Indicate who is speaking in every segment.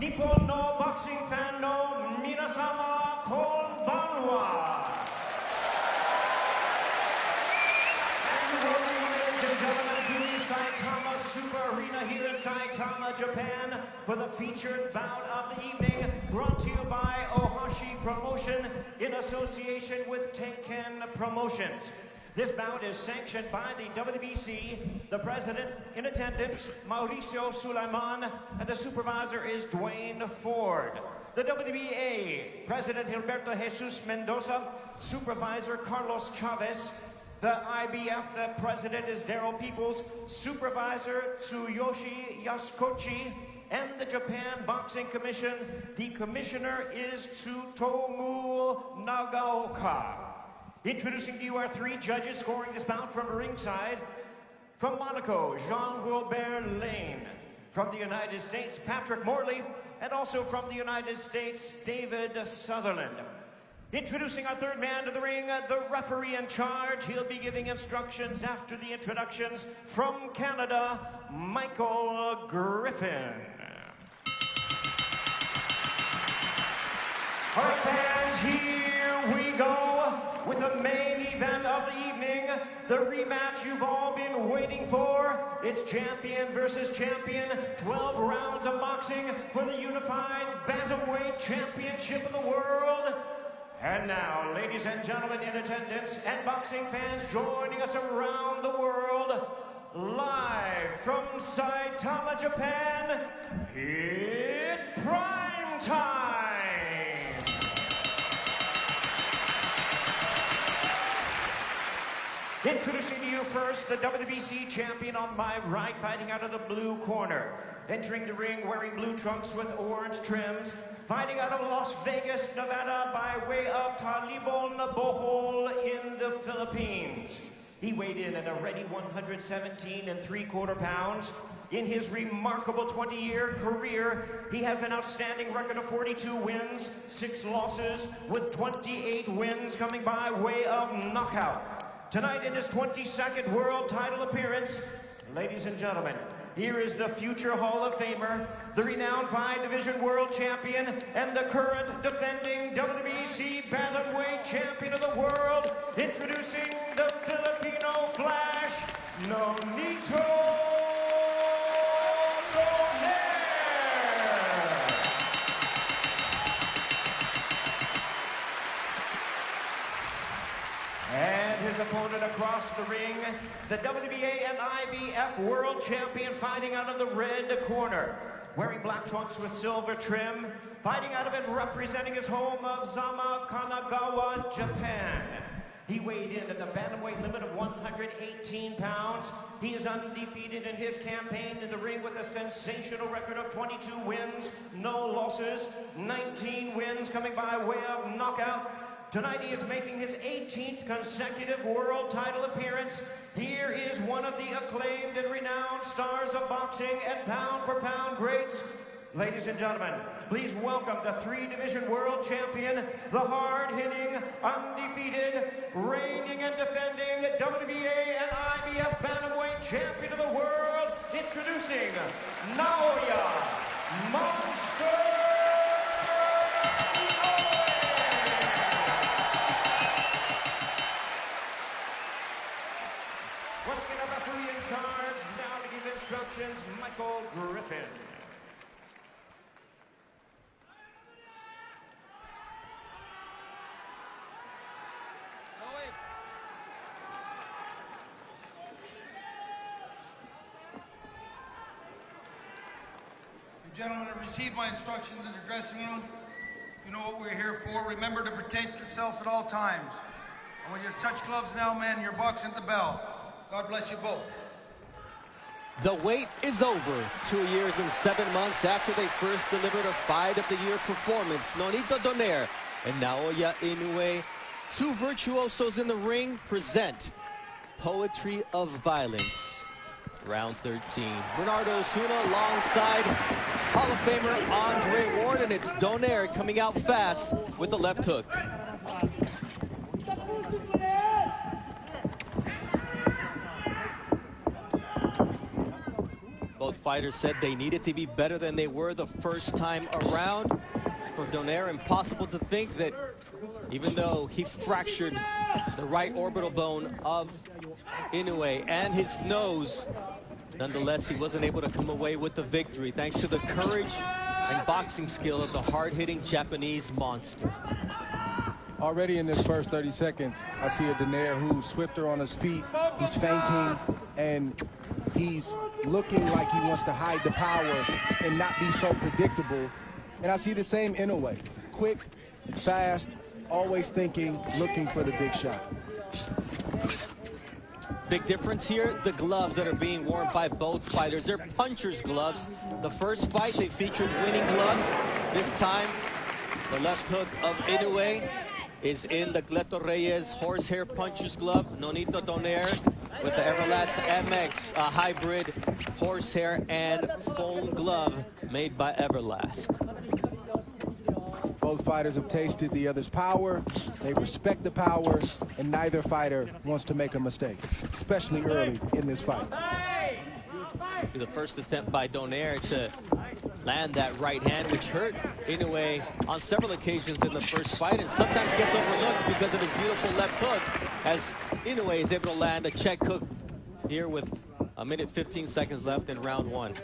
Speaker 1: Nippon no boxing fan no minasama konbanwa. And welcome, ladies and gentlemen, to the Saitama Super Arena here in Saitama, Japan, for the featured bout of the evening, brought to you by Ohashi Promotion in association with Tenken Promotions. This bout is sanctioned by the WBC, the president in attendance, Mauricio Sulaiman, and the supervisor is Dwayne Ford. The WBA, President Gilberto Jesus Mendoza, supervisor Carlos Chavez. The IBF, the president is Daryl Peoples, supervisor Tsuyoshi Yasukochi, and the Japan Boxing Commission, the commissioner is Tsutomu Nagaoka. Introducing to you our three judges scoring this bout from ringside. From Monaco, Jean-Wilbert Lane. From the United States, Patrick Morley. And also from the United States, David Sutherland. Introducing our third man to the ring, the referee in charge. He'll be giving instructions after the introductions. From Canada, Michael Griffin. All right, fans, here we go with the main event of the evening, the rematch you've all been waiting for. It's champion versus champion, 12 rounds of boxing for the unified bantamweight championship of the world. And now, ladies and gentlemen in attendance and boxing fans joining us around the world, live from Saitama, Japan, it's prime time! Introducing to you first, the WBC champion on my right, fighting out of the blue corner. Entering the ring wearing blue trunks with orange trims. Fighting out of Las Vegas, Nevada by way of Talibon Bohol in the Philippines. He weighed in at a ready 117 3/4 pounds. In his remarkable 20-year career, he has an outstanding record of 42 wins, 6 losses, with 28 wins coming by way of knockout. Tonight in his 22nd world title appearance, ladies and gentlemen, here is the future Hall of Famer, the renowned 5-division world champion, and the current defending WBC bantamweight champion of the world, introducing the Filipino Flash, Nonito. His opponent across the ring, the WBA and IBF world champion, fighting out of the red corner, wearing black trunks with silver trim, fighting out of and representing his home of Zama, Kanagawa, Japan. He weighed in at the bantamweight limit of 118 pounds. He is undefeated in his campaign in the ring with a sensational record of 22 wins, no losses, 19 wins coming by way of knockout. Tonight he is making his 18th consecutive world title appearance. Here is one of the acclaimed and renowned stars of boxing and pound-for-pound greats. Ladies and gentlemen, please welcome the 3-division world champion, the hard-hitting, undefeated, reigning and defending WBA and IBF bantamweight champion of the world, introducing Naoya Monster. Instructions, Michael Griffin.
Speaker 2: You gentlemen have received my instructions in the dressing room. You know what we're here for. Remember to protect yourself at all times. And when you touch gloves now, man, you're boxing at the bell. God bless you both.
Speaker 3: The wait is over. 2 years and 7 months after they first delivered a Fight of the Year performance, Nonito Donaire and Naoya Inoue, two virtuosos in the ring, present Poetry of Violence. Round 13. Bernardo Osuna alongside Hall of Famer Andre Ward, and it's Donaire coming out fast with the left hook. Both fighters said they needed to be better than they were the first time around. For Donaire, impossible to think that even though he fractured the right orbital bone of Inoue and his nose, nonetheless, he wasn't able to come away with the victory thanks to the courage and boxing skill of the hard-hitting Japanese monster.
Speaker 4: Already in this first 30 seconds, I see a Donaire who's swifter on his feet. He's feinting, and he's looking like he wants to hide the power and not be so predictable. And I see the same Inoue. Quick, fast, always thinking, looking for the big shot.
Speaker 3: Big difference here, the gloves that are being worn by both fighters. They're puncher's gloves. The first fight, they featured winning gloves. This time, the left hook of Inoue is in the Cleto Reyes horsehair puncher's glove. Nonito Donaire with the Everlast MX, a hybrid horsehair and foam glove made by Everlast.
Speaker 4: Both fighters have tasted the other's power. They respect the power, and neither fighter wants to make a mistake, especially early in this fight.
Speaker 3: The first attempt by Donaire to land that right hand, which hurt Inoue on several occasions in the first fight, and sometimes gets overlooked because of his beautiful left hook, as Inoue is able to land a check hook here with 1 minute 15 seconds left in round one.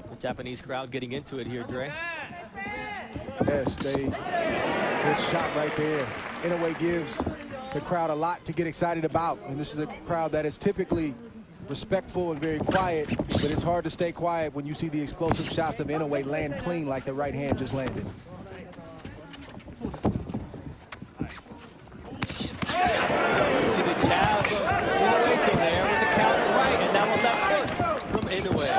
Speaker 3: The Japanese crowd getting into it here, Dre.
Speaker 4: Yes, good shot right there. Inoue gives the crowd a lot to get excited about, and this is a crowd that is typically respectful and very quiet, but it's hard to stay quiet when you see the explosive shots of Inoue land clean like the right hand just landed.
Speaker 3: You see the jab of Inoue from there with the counter right, and now a left hook from Inoue.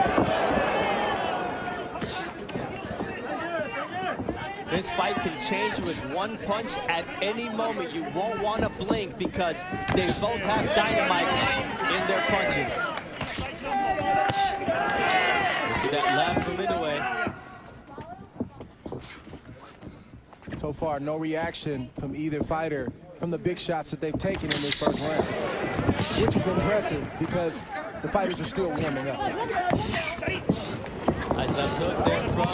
Speaker 3: This fight can change with one punch at any moment. You won't want to blink because they both have dynamite in their punches. You see that left from Inoue.
Speaker 4: So far, no reaction from either fighter from the big shots that they've taken in this first round, which is impressive because the fighters are still warming up.
Speaker 3: Nice left hook there from...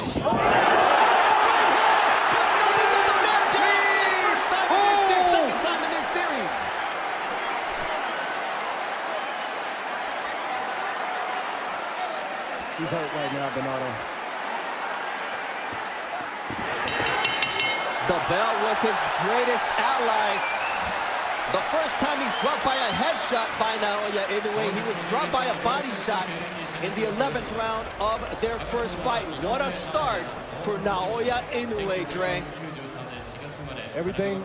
Speaker 4: He's hurt right now, Bernardo.
Speaker 3: The bell was his greatest ally. The first time he's dropped by a headshot by Naoya Inoue, he was dropped by a body shot in the 11th round of their first fight. What a start for Naoya Inoue, Dre.
Speaker 4: Everything,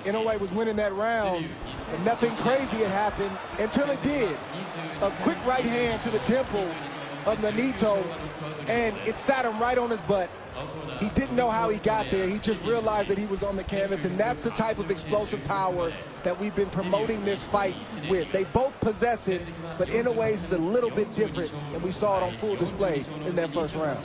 Speaker 4: Inoue was winning that round, and nothing crazy had happened until it did. A quick right hand to the temple of Nonito, and it sat him right on his butt. He didn't know how he got there. He just realized that he was on the canvas, and that's the type of explosive power that we've been promoting this fight with. They both possess it, but Inoue's is a little bit different, and we saw it on full display in that first round.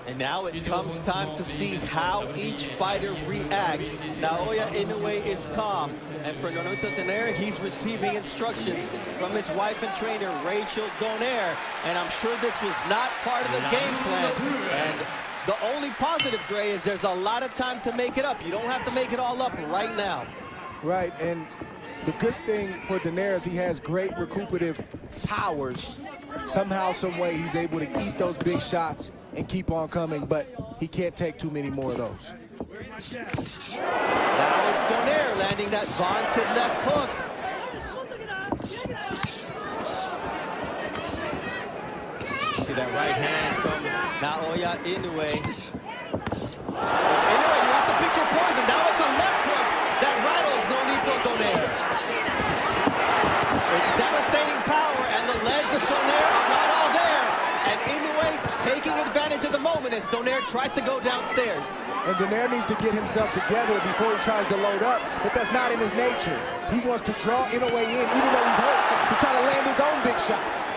Speaker 3: And now it comes time to see how each fighter reacts. Naoya Inoue is calm, and for Nonito Donaire, he's receiving instructions from his wife and trainer, Rachel Donaire, and I'm sure this was not part of the game plan. And the only positive, Dre, is there's a lot of time to make it up. You don't have to make it all up right now.
Speaker 4: Right, and the good thing for Donaire is he has great recuperative powers. Somehow, some way, he's able to eat those big shots and keep on coming, but he can't take too many more of those.
Speaker 3: Now it's Donaire landing that vaunted left hook. See that right hand from Naoya Inoue. Inoue, you have to pick your poison. Now it's a left hook that rattles Nonito Donaire. It's devastating power, and the legs of Donaire are not all there. And Inoue taking advantage of the moment as Donaire tries to go downstairs.
Speaker 4: And Donaire needs to get himself together before he tries to load up, but that's not in his nature. He wants to draw Inoue in, even though he's hurt, to try to land his own big shots.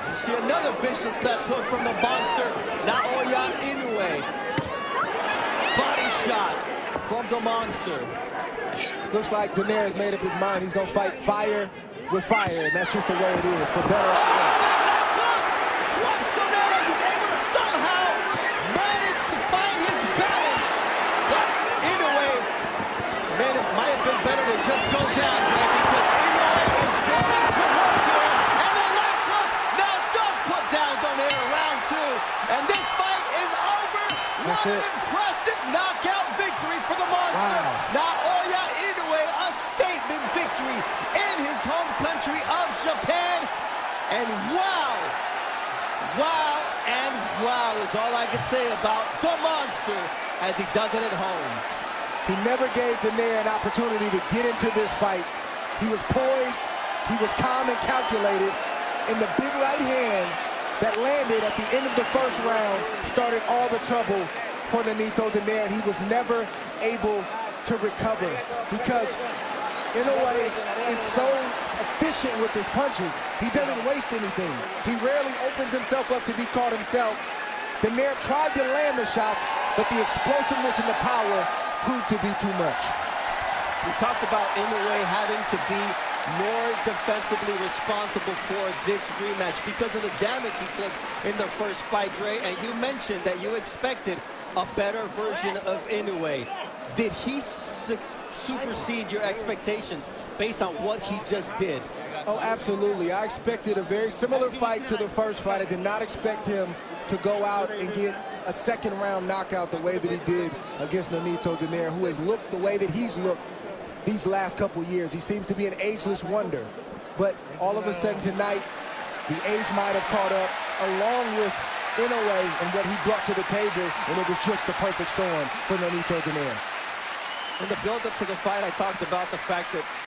Speaker 3: You see another vicious left hook from the monster, Naoya Inoue. Body shot from the monster.
Speaker 4: Looks like Donaire has made up his mind. He's going to fight fire with fire, and that's just the way it is, for better or worse.
Speaker 3: Drops Donaire as he's able to somehow manage to find his balance. But Inoue, man, it might have been better to just go down, Dre, because Inoue is going to work here. And the left hook now don't put down Donaire round 2. And this fight is over.
Speaker 4: That's
Speaker 3: What
Speaker 4: it.
Speaker 3: an impressive knockout victory for the monster.
Speaker 4: Wow.
Speaker 3: Naoya Inoue, a statement victory in his home country of Japan. And wow, and wow is all I can say about the monster as he does it at home.
Speaker 4: He never gave Donaire an opportunity to get into this fight. He was poised, he was calm and calculated, and the big right hand that landed at the end of the first round started all the trouble for Nonito Donaire, and he was never able to recover because Inoue is so efficient with his punches. He doesn't waste anything. He rarely opens himself up to be caught himself. Donaire tried to land the shots, but the explosiveness and the power proved to be too much.
Speaker 3: We talked about Inoue having to be more defensively responsible for this rematch because of the damage he took in the first fight, Dre, and you mentioned that you expected a better version of Inoue. Did he supersede your expectations based on what he just did?
Speaker 4: Oh, absolutely. I expected a very similar fight to the first fight. I did not expect him to go out and get a second round knockout the way that he did against Nonito Donaire, who has looked the way that he's looked these last couple years. He seems to be an ageless wonder. But all of a sudden tonight, the age might have caught up along with Inoue and what he brought to the table, and it was just the perfect storm for Nonito Donaire.
Speaker 3: In the build-up to the fight, I talked about the fact that